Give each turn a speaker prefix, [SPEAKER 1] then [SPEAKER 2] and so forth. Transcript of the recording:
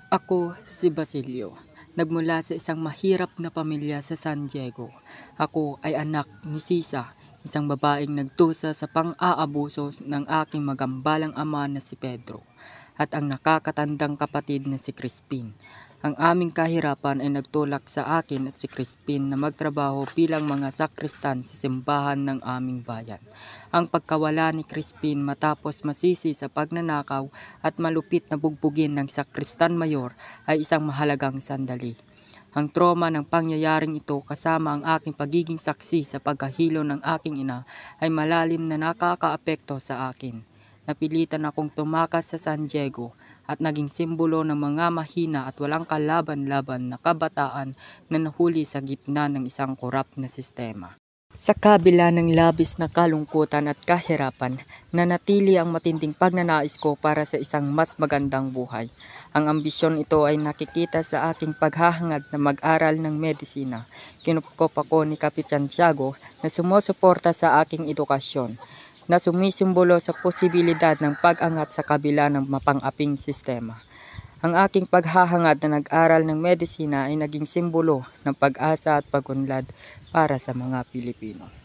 [SPEAKER 1] Ako si Basilio. Nagmula sa isang mahirap na pamilya sa San Diego. Ako ay anak ni Sisa, isang babaeng nagdusa sa pang-aabuso ng aking magambalang ama na si Pedro, at ang nakakatandang kapatid na si Crispin. Ang aming kahirapan ay nagtulak sa akin at si Crispin na magtrabaho bilang mga sakristan sa simbahan ng aming bayan. Ang pagkawala ni Crispin matapos masisi sa pagnanakaw at malupit na bugbugin ng sakristan mayor ay isang mahalagang sandali. Ang trauma ng pangyayaring ito kasama ang aking pagiging saksi sa pagkahilo ng aking ina ay malalim na nakakaapekto sa akin. Napilitan akong tumakas sa San Diego at naging simbolo ng mga mahina at walang kalaban-laban na kabataan na nahuli sa gitna ng isang korap na sistema. Sa kabila ng labis na kalungkutan at kahirapan, nanatili ang matinding pagnanais ko para sa isang mas magandang buhay. Ang ambisyon ito ay nakikita sa aking paghahangad na mag-aral ng medisina. Kinupkop ako ni Kapitan Tiago na sumusuporta sa aking edukasyon, na sumisimbolo sa posibilidad ng pag-angat sa kabila ng mapang-aping sistema. Ang aking paghahangad na nag-aral ng medisina ay naging simbolo ng pag-asa at pag-unlad para sa mga Pilipino.